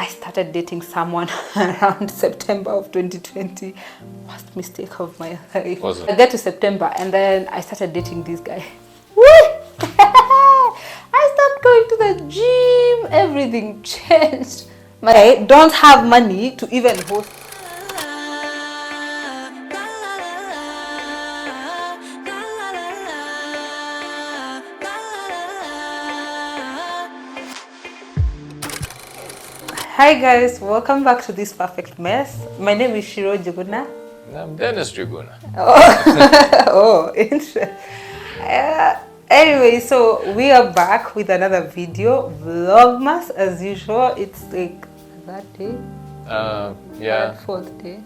I started dating someone around September of 2020. Worst mistake of my life. Was it? I get to September and then I started dating this guy. Woo! I started going to the gym. Everything changed. I don't have money to even host. Hi guys, welcome back to This Perfect Mess. My name is Shiro Juguna. I'm Dennis Juguna. Oh, interesting. Anyway, so we are back with another video, Vlogmas as usual. It's like that day? Yeah. Fourth day?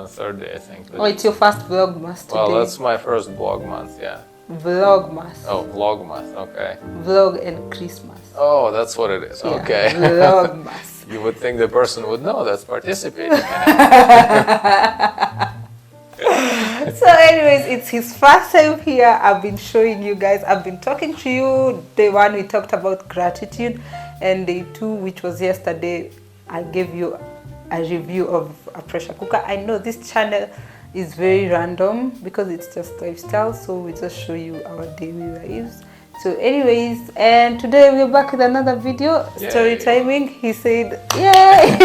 Third day, I think. Oh, it's your first Vlogmas today. Well, that's my first vlog month, yeah. Vlogmas. Oh, Vlogmas, okay. Vlog and Christmas. Oh, that's what it is, Yeah, okay. Vlogmas. You would think the person would know that's participating in it. So anyways, it's his first time here. I've been showing you guys, I've been talking to you. Day one we talked about gratitude, and day two, which was yesterday, I gave you a review of a pressure cooker. I know this channel is very random because it's just lifestyle, so we just show you our daily lives. So anyways, and today we're back with another video. Yay. Story timing. He said yay.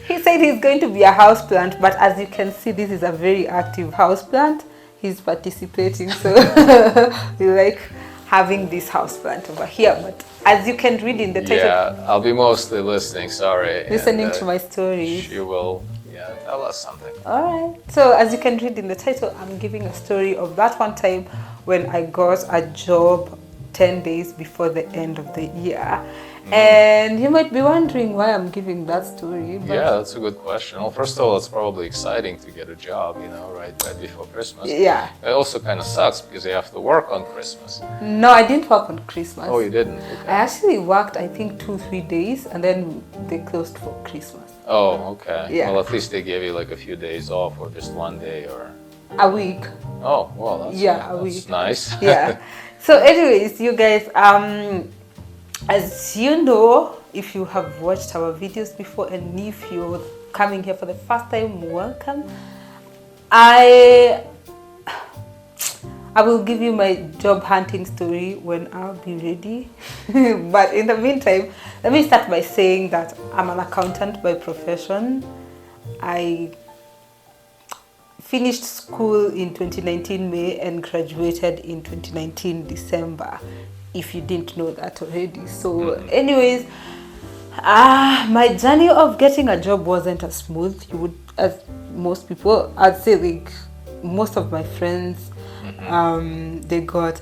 He said he's going to be a houseplant, but as you can see, this is a very active houseplant. He's participating, so we like having this houseplant over here. But as you can read in the title, Yeah, I'll be mostly listening, sorry. listening to my stories. She will, tell us something. Alright, so as you can read in the title, I'm giving a story of that one time when I got a job 10 days before the end of the year. And you might be wondering why I'm giving that story. But Yeah, that's a good question. Well, first of all, it's probably exciting to get a job, right before Christmas. Yeah. It also kind of sucks because you have to work on Christmas. No, I didn't work on Christmas. Oh, you didn't? I Okay. actually worked, I think, 2-3 days, and then they closed for Christmas. Oh, okay. Yeah. Well, at least they gave you like a few days off or just one day or... A week. Oh, well, that's, Yeah, a that's week. nice. Yeah. So anyways, you guys, as you know, if you have watched our videos before and if you're coming here for the first time, welcome. I will give you my job hunting story when I'll be ready. But in the meantime, let me start by saying that I'm an accountant by profession. I finished school in 2019 May and graduated in 2019 December, if you didn't know that already. So anyways, my journey of getting a job wasn't as smooth. You would, as most people, I'd say like most of my friends, they got,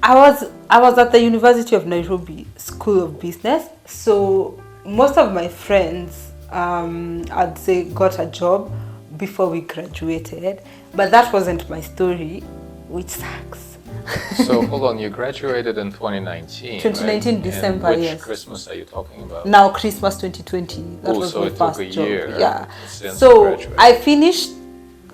I was at the University of Nairobi School of Business, so most of my friends, I'd say, got a job before we graduated, but that wasn't my story, which sucks. So hold on, you graduated in 2019. 2019 right? December, and which yes. Christmas are you talking about? Now Christmas 2020. That was so my it took first a job. year Yeah. since So you graduated.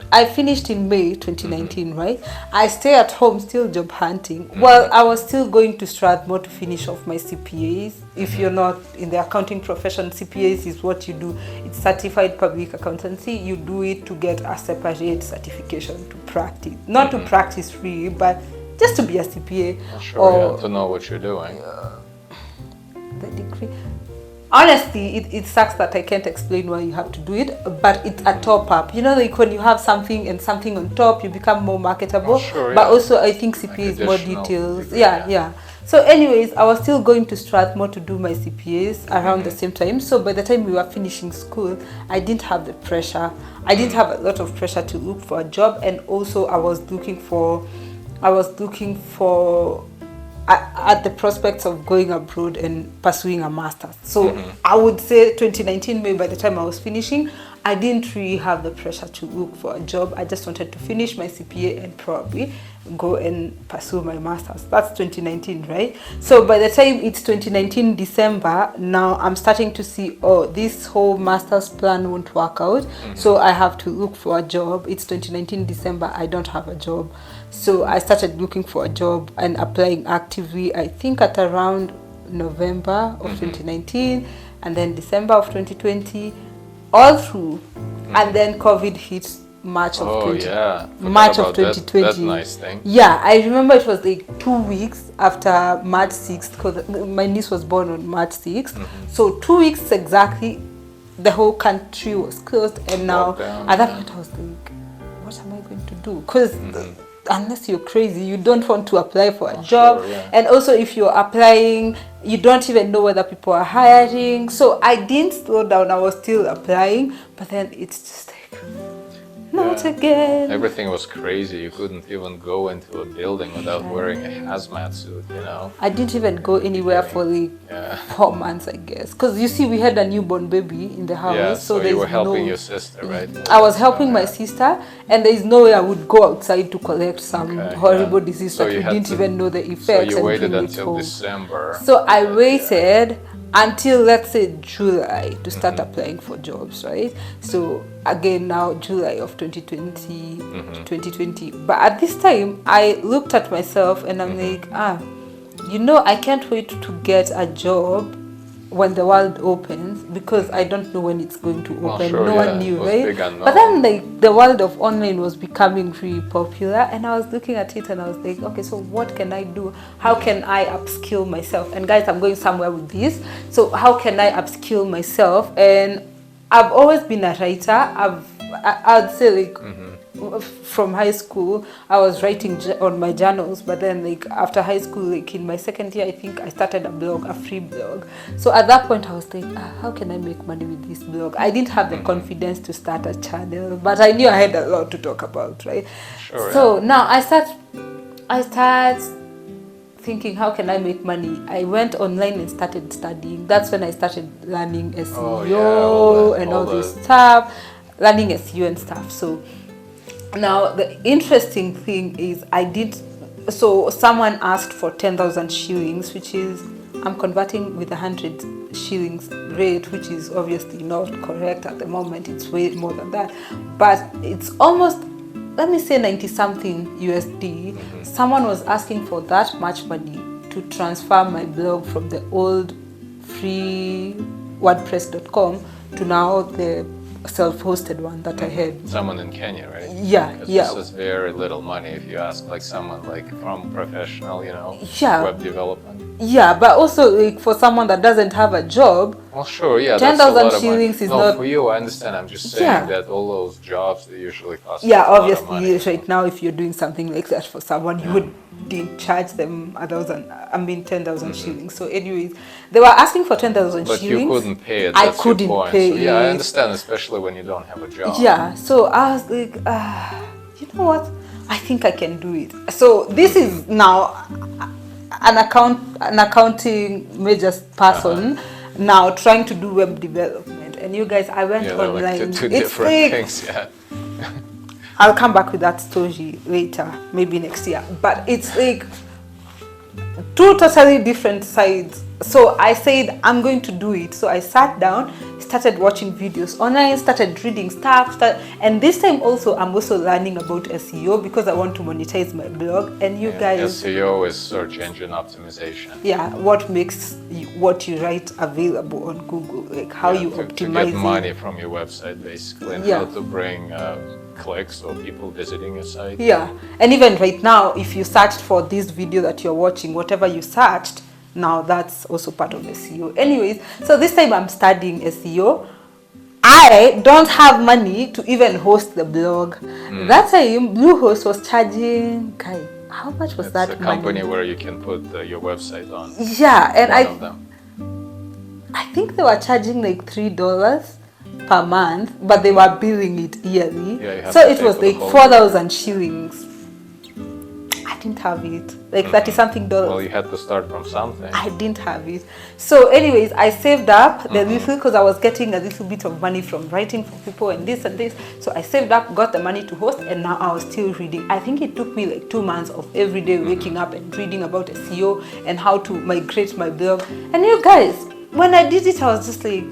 I finished in May 2019, right? I stay at home still job hunting. Well, I was still going to Strathmore to finish off my CPAs. If you're not in the accounting profession, CPAs is what you do. It's certified public accountancy. You do it to get a separate certification to practice. Not to practice free, but just to be a CPA. Sure, or to know what you're doing. the degree. Honestly, it sucks that I can't explain why you have to do it, but it's a top up. You know, like when you have something and something on top, you become more marketable. Oh, sure, but yeah. also, I think CPA is more additional details. degree, Yeah. yeah. So anyways, I was still going to Strathmore to do my CPAs around the same time. So by the time we were finishing school, I didn't have the pressure. I didn't have a lot of pressure to look for a job, and also I was looking for at the prospects of going abroad and pursuing a master's. So I would say 2019 May, by the time I was finishing, I didn't really have the pressure to look for a job. I just wanted to finish my CPA and probably go and pursue my master's. That's 2019, right? So by the time it's 2019 December, now I'm starting to see, oh, this whole master's plan won't work out. So I have to look for a job. It's 2019 December, I don't have a job. So I started looking for a job and applying actively. I think at around November of 2019, and then December of 2020, all through, and then COVID hit March of March of 2020. That nice thing. Yeah, I remember it was like 2 weeks after March 6th, because my niece was born on March 6th. So 2 weeks exactly, the whole country was closed, and now at that point I was like, what am I going to do? Because unless you're crazy, you don't want to apply for a job. And also if you're applying, you don't even know whether people are hiring. So I didn't slow down, I was still applying, but then it's just like, not again. Everything was crazy. You couldn't even go into a building without wearing a hazmat suit, you know. I didn't even go anywhere for like 4 months, I guess. Because you see, we had a newborn baby in the house. Yeah, so you were helping your sister, right? I was helping my sister, and there is no way I would go outside to collect some horrible disease that we didn't even know the effects. So you waited until December. So I waited until, let's say, July to start applying for jobs, right? So again, now July of 2020. But at this time, I looked at myself and I'm like, I can't wait to get a job when the world opens, because I don't know when it's going to open. No one knew, right? But then like the world of online was becoming really popular, and I was looking at it and I was like, okay, so what can I do? How can I upskill myself? And guys, I'm going somewhere with this. So how can I upskill myself? And I've always been a writer. I'd say like from high school I was writing on my journals, but then like after high school, like in my second year, I think I started a blog, a free blog. So at that point I was like, how can I make money with this blog? I didn't have the confidence to start a channel, but I knew I had a lot to talk about, right? So now I start thinking, how can I make money? I went online and started studying. That's when I started learning SEO and all this stuff, learning SEO and stuff. So now the interesting thing is so someone asked for 10,000 shillings, which is, I'm converting with 100 shillings rate, which is obviously not correct at the moment. It's way more than that, but it's almost, let me say, 90 something USD. Someone was asking for that much money to transfer my blog from the old free WordPress.com to now the self-hosted one that I had. Someone in Kenya, right? Yeah. This is very little money if you ask like someone like from professional, web development. Yeah, but also like for someone that doesn't have a job. Well, sure, 10,000 shillings is not. For you, I understand. I'm just saying that all those jobs, they usually cost. Yeah, obviously, right now, if you're doing something like that for someone, you would charge them 10,000 shillings. So, anyways, they were asking for 10,000 shillings. But you couldn't pay it. I couldn't pay it. So, I understand, especially when you don't have a job. Yeah, so I was like, you know what? I think I can do it. So this is now an accounting major person now trying to do web development. And you guys, I went online. Like two different things, I'll come back with that story later, maybe next year. But it's like two totally different sides. So I said, I'm going to do it. So I sat down, started watching videos online, started reading stuff. And this time also, I'm also learning about SEO because I want to monetize my blog. And you guys... SEO is search engine optimization. Yeah, what makes what you write available on Google, like how you optimize to get money from your website, basically, and how to bring clicks or people visiting your site. Yeah, and even right now, if you searched for this video that you're watching, whatever you searched, now that's also part of SEO. Anyways, so this time I'm studying SEO. I don't have money to even host the blog. That time Bluehost was charging, how much was that money? It's a company where you can put your website on. Yeah, and I think they were charging like $3 per month, but they were billing it yearly. So it was like 4,000 shillings. I didn't have it, like $30-something. Well, you had to start from something. I didn't have it. So anyways, I saved up the little, because I was getting a little bit of money from writing for people and this and this. So I saved up, got the money to host, and now I was still reading. I think it took me like 2 months of every day waking up and reading about SEO and how to migrate my blog. And you guys, when I did it, I was just like,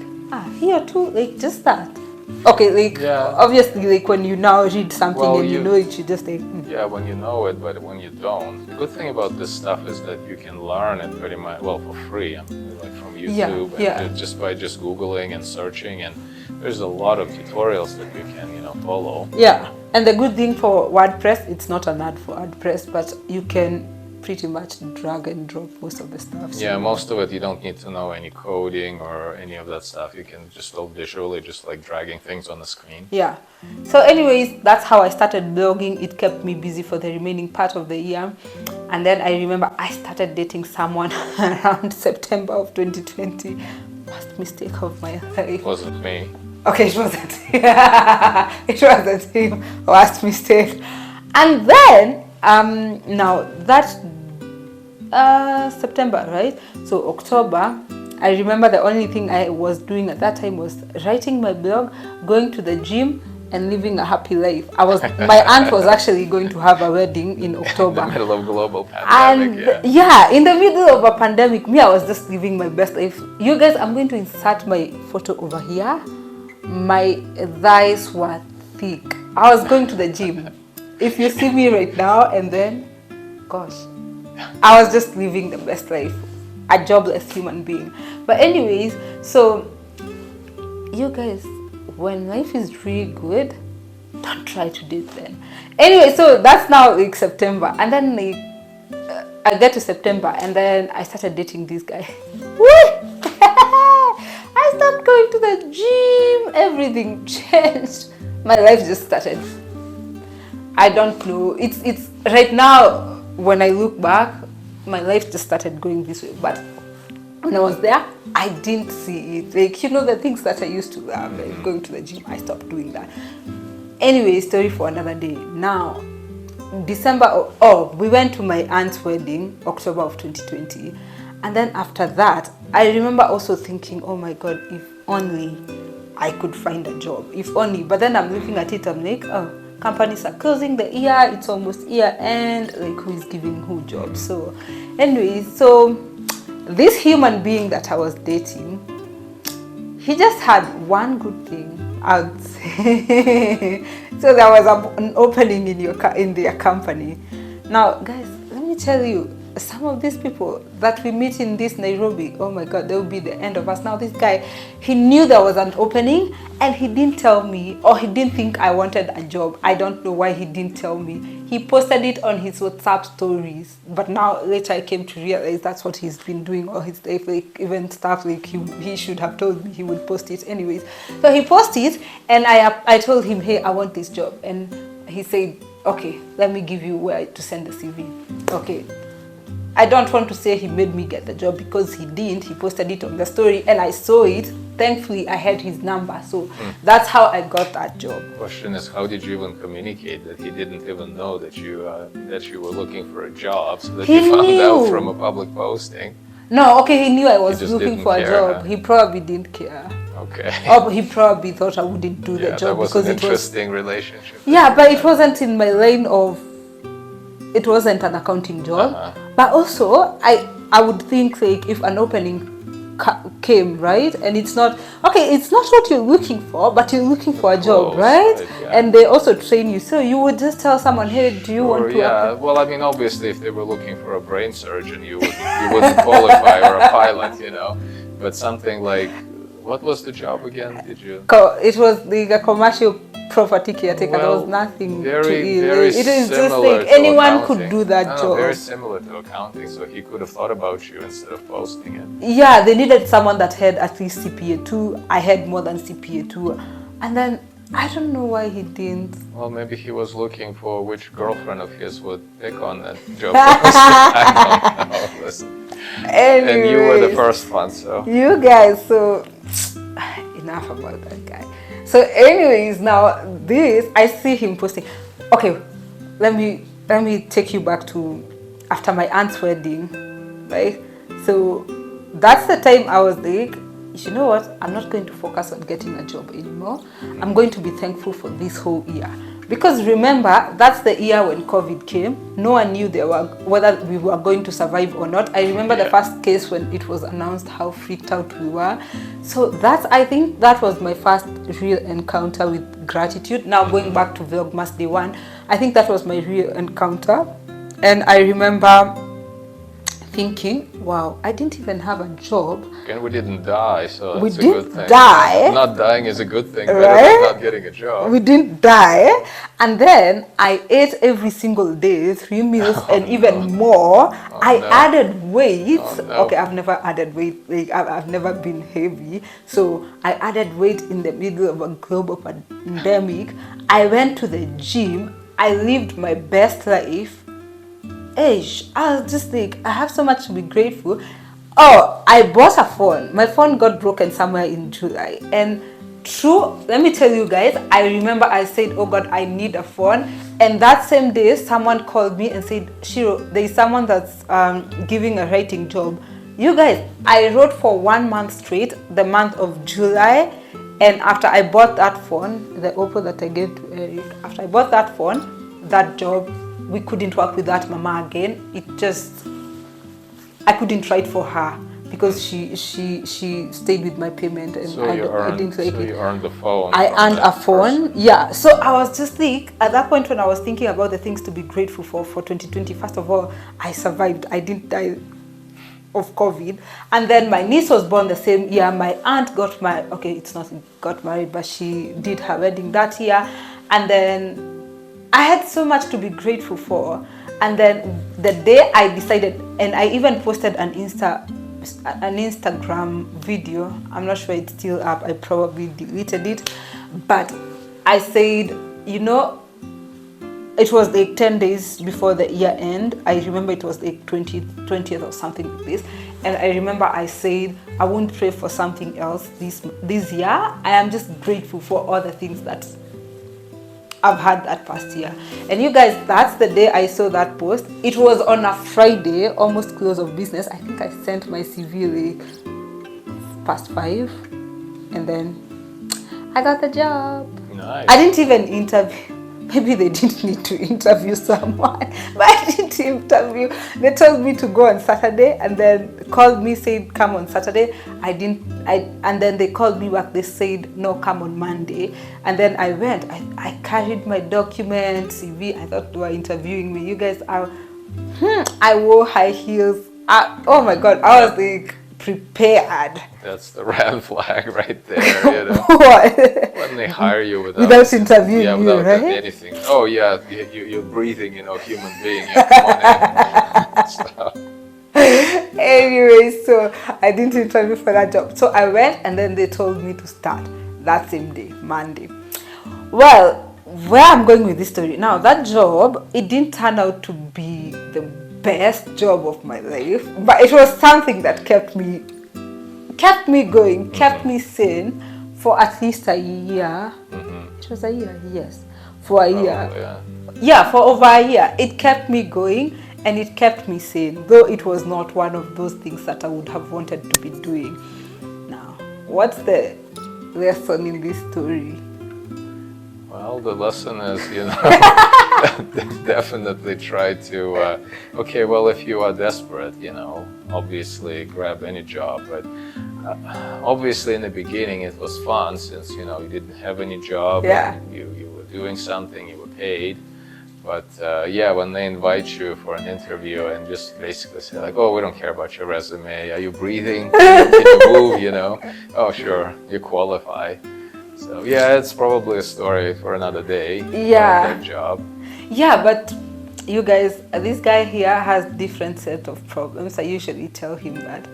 here too, like just that. Okay, like obviously, like when you now read something and you know it, you just like. when you know it, but when you don't. The good thing about this stuff is that you can learn it pretty much, well, for free, like from YouTube, and just by Googling and searching, and there's a lot of tutorials that you can, follow. Yeah, and the good thing for WordPress, it's not an ad for WordPress, but you can pretty much drag and drop most of the stuff. So. Yeah, most of it you don't need to know any coding or any of that stuff. You can just visually just like dragging things on the screen. Yeah. So anyways, that's how I started blogging. It kept me busy for the remaining part of the year. And then I remember I started dating someone around September of 2020. Worst mistake of my life. It wasn't me. Okay, it wasn't. It wasn't him. Worst mistake. And then now that September, right? So October, I remember the only thing I was doing at that time was writing my blog, going to the gym, and living a happy life. My aunt was actually going to have a wedding in October. In the middle of global pandemic. And in the middle of a pandemic, I was just living my best life. You guys, I'm going to insert my photo over here. My thighs were thick. I was going to the gym. If you see me right now and then, gosh, I was just living the best life, a jobless human being. But anyways, so you guys, when life is really good, don't try to date then. Anyway, so that's now like September, and then I get to September, and then I started dating this guy. I started going to the gym, everything changed. My life just started. I don't know. It's right now. When I look back, my life just started going this way. But when I was there, I didn't see it. Like, the things that I used to love, like going to the gym, I stopped doing that. Anyway, story for another day. Now, December, we went to my aunt's wedding, October of 2020. And then after that, I remember also thinking, oh my God, if only I could find a job. If only. But then I'm looking at it, I'm like, companies are closing the year, it's almost year end, like who is giving who jobs? So anyways, so this human being that I was dating, he just had one good thing, I would say. So there was an opening in their company. Now guys, let me tell you, some of these people that we meet in this Nairobi, oh my God, they will be the end of us. Now this guy, he knew there was an opening and he didn't tell me, or he didn't think I wanted a job. I don't know why he didn't tell me. He posted it on his WhatsApp stories, but now later I came to realize that's what he's been doing all his life, like even stuff like he should have told me he would post it anyways. So he posted it and I told him, hey, I want this job. And he said, okay, let me give you where to send the CV. Okay. I don't want to say he made me get the job because he didn't. He posted it on the story and I saw it. Thankfully, I had his number. So that's how I got that job. Question is, how did you even communicate that he didn't even know that you were looking for a job, so that you found out from a public posting? No, okay, he knew I was looking for a job. Huh? He probably didn't care. Okay. Or he probably thought I wouldn't do the job that was because an interesting relationship. Yeah, but it wasn't in my line of. It wasn't an accounting job. But also, I would think like if an opening came, right, and it's not what you're looking for, but you're looking for a job, right? Yeah. And they also train you, so you would just tell someone, hey, do you want to apply? Well, I mean, obviously if they were looking for a brain surgeon, you wouldn't qualify, or a pilot, but something like, what was the job again? It was the commercial property caretaker. There was nothing to it. It is just like anyone could do that job. Very similar to accounting, so he could have thought about you instead of posting it. Yeah, they needed someone that had at least CPA 2. I had more than CPA 2. And then I don't know why he didn't. Well, maybe he was looking for which girlfriend of his would pick on that job. I don't know. Listen. Anyways, and you were the first one, so. You guys, so enough about that guy. So anyways, now this, I see him posting. Okay, let me take you back to after my aunt's wedding, right? So that's the time I was like, you know what? I'm not going to focus on getting a job anymore. I'm going to be thankful for this whole year. Because remember, that's the year when COVID came. No one knew whether we were going to survive or not. I remember the first case when it was announced, how freaked out we were. So I think that was my first real encounter with gratitude. Now going back to Vlogmas Day 1, I think that was my real encounter. And I remember thinking, wow, I didn't even have a job. And we didn't die, so we that's a good thing. didn't die. Not dying is a good thing, right? Better than not getting a job. We didn't die. And then I ate every single day, 3 meals and even more. I added weight. Okay, I've never added weight. Like, I've never been heavy. So I added weight in the middle of a global pandemic. I went to the gym. I lived my best life. I was just like, I have so much to be grateful. Oh, I bought a phone. My phone got broken somewhere in July. And let me tell you guys, I remember I said, oh God, I need a phone. And that same day, someone called me and said, Shiro, there is someone that's giving a writing job. You guys, I wrote for 1 month straight, the month of July. And after I bought that phone, the Oppo that I gave to Eric, after I bought that phone, that job, we couldn't work with that mama again. I couldn't write for her because she stayed with my payment, and I didn't like it. You earned the phone. I earned a phone, yeah. So I was just like, at that point when I was thinking about the things to be grateful for 2020, first of all, I survived. I didn't die of COVID. And then my niece was born the same year. My aunt got married. Okay, it's not got married, but she did her wedding that year. And then I had so much to be grateful for. And then the day I decided, and I even posted an Instagram video. I'm not sure it's still up. I probably deleted it. But I said, you know, it was like 10 days before the year end. I remember it was like 20th or something like this. And I remember I said, I won't pray for something else this year. I am just grateful for all the things that I've had that past year. And you guys, that's the day I saw that post. It was on a Friday, almost close of business. I think I sent my CV like past 5, and then I got the job. Nice. I didn't even interview. Maybe they didn't need to interview someone, but I didn't interview. They told me to go on Saturday, and then called me, said come on Saturday. And then they called me back. They said no, come on Monday. And then I went. I carried my documents, CV. I thought they were interviewing me. You guys, I wore high heels. Oh my God, I was like prepared. That's the red flag right there, you know. What? When they hire you without interviewing you, without right? anything. Oh yeah, you're breathing, you know, human being. Yeah, come on in. Stuff. Anyway, so I didn't interview for that job. So I went, and then they told me to start that same day, Monday. Well, where I'm going with this story now, that job, it didn't turn out to be the best job of my life, but it was something that kept me going, kept me sane for at least a year. It was a year, yes, for a year. Yeah, for over a year. It kept me going, and it kept me sane, though it was not one of those things that I would have wanted to be doing. Now, what's the lesson in this story? Well, the lesson is, you know, definitely try to, okay, well, if you are desperate, you know, obviously grab any job. But obviously in the beginning it was fun since, you know, you didn't have any job. Yeah. And you were doing something, you were paid. But yeah, when they invite you for an interview and just basically say like, oh, we don't care about your resume. Are you breathing? Can you move, you know? Oh, sure, you qualify. So yeah, it's probably a story for another day. Yeah. That job. Yeah, but you guys, this guy here has different set of problems. I usually tell him that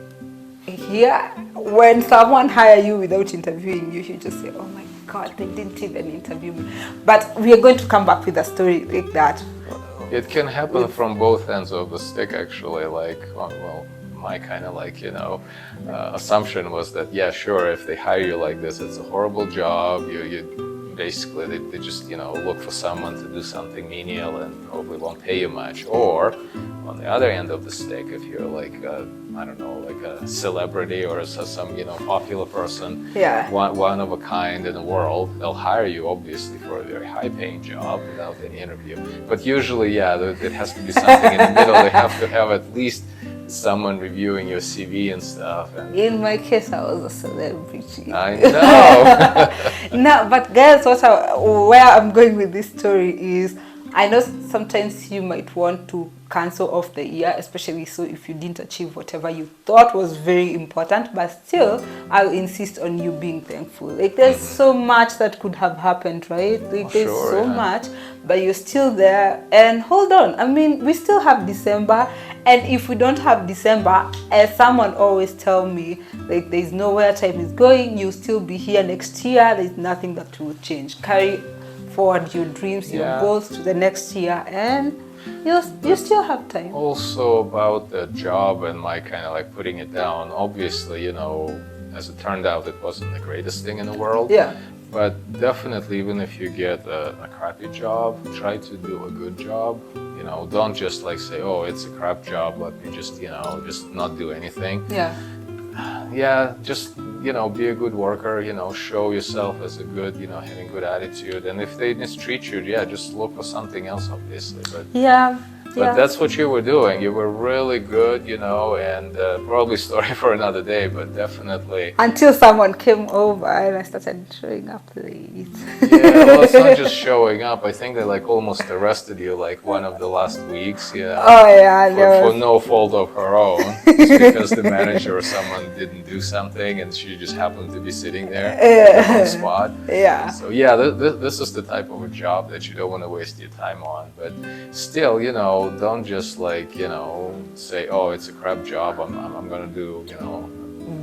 here, when someone hire you without interviewing you, you just say, oh my God, they didn't even interview me. But we are going to come back with a story like that. It can happen from both ends of the stick, actually. Like, well, my kind of like, you know, assumption was that, yeah, sure, if they hire you like this, it's a horrible job. You basically, they just, you know, look for someone to do something menial and probably won't pay you much. Or On the other end of the stick, if you're like I don't know, like a celebrity or some popular person, one of a kind in the world, they'll hire you obviously for a very high-paying job without any interview. But usually, it has to be something in the middle. They have to have at least someone reviewing your CV and stuff. And in my case, I was a celebrity. I know. No, but guys, where I'm going with this story is, I know sometimes you might want to cancel off the year, especially so if you didn't achieve whatever you thought was very important, but still, I'll insist on you being thankful. Like, there's so much that could have happened, right? Like, there's so much, but you're still there. And hold on, I mean, we still have December, and if we don't have December, as someone always tell me, like, there's nowhere time is going, you'll still be here next year, there's nothing that will change. Carry forward your dreams, your goals to the next year, and you still have time. Also about the job and my kind of like putting it down, obviously, as it turned out, it wasn't the greatest thing in the world. Yeah. But definitely, even if you get a crappy job, try to do a good job. Don't just like say, oh, it's a crap job, let me just not do anything. Yeah. Yeah, just, be a good worker, show yourself as a good, having good attitude. And if they mistreat you, just look for something else, obviously. But that's what you were doing. You were really good, and probably story for another day, but definitely. Until someone came over and I started showing up late. Yeah, well, it's not just showing up. I think they like almost arrested you like one of the last weeks. Yeah. Oh yeah, for no fault of her own, just because the manager or someone didn't do something and she just happened to be sitting there on the spot. Yeah. So this is the type of a job that you don't want to waste your time on. But still, don't just like say, oh, it's a crap job. I'm gonna do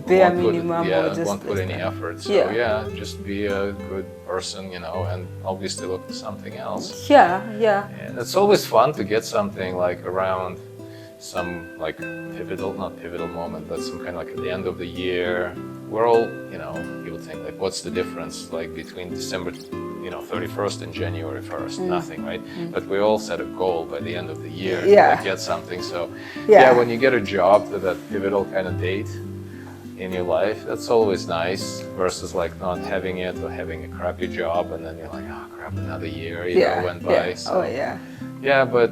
bare minimum. Won't put any effort. So just be a good person, and obviously look for something else. Yeah. And it's always fun to get something like around some like not pivotal moment, but some kind of like at the end of the year. We're all, people think like, what's the difference like between December 31st and January 1st? Nothing, right? But we all set a goal by the end of the year to get something. So when you get a job to that pivotal kind of date in your life, that's always nice versus like not having it or having a crappy job and then you're like, oh crap, another year went by. So, yeah, but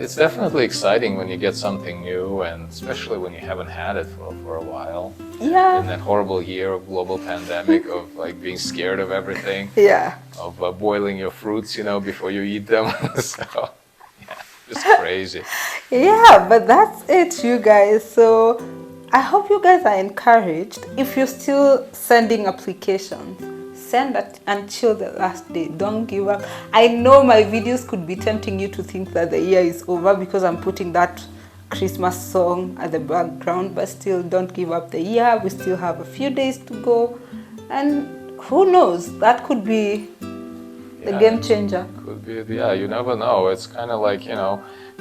it's definitely exciting when you get something new, and especially when you haven't had it for a while. Yeah. In that horrible year of global pandemic, of like being scared of everything. Yeah. Of boiling your fruits, before you eat them. So, just crazy. Yeah, but that's it, you guys. So I hope you guys are encouraged. If you're still sending applications, send that until the last day. Don't give up. I know my videos could be tempting you to think that the year is over because I'm putting that Christmas song at the background, but still, don't give up the year. We still have a few days to go, and who knows, that could be the game changer. Could be, you never know. It's kind of like,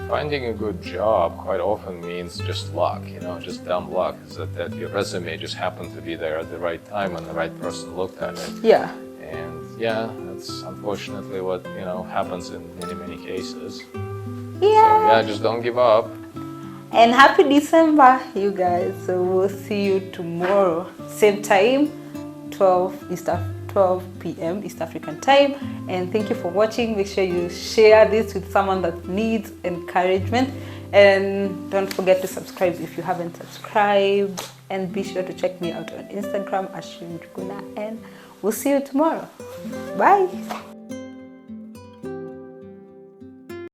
finding a good job quite often means just luck, just dumb luck. Is that your resume just happened to be there at the right time when the right person looked at it. Yeah. And that's unfortunately what, happens in many cases. Yeah. So just don't give up. And happy December, you guys. So we'll see you tomorrow. Same time, 12 p.m. East African time. And thank you for watching. Make sure you share this with someone that needs encouragement. And don't forget to subscribe if you haven't subscribed. And be sure to check me out on Instagram, @Shrimjuguna. And we'll see you tomorrow. Bye.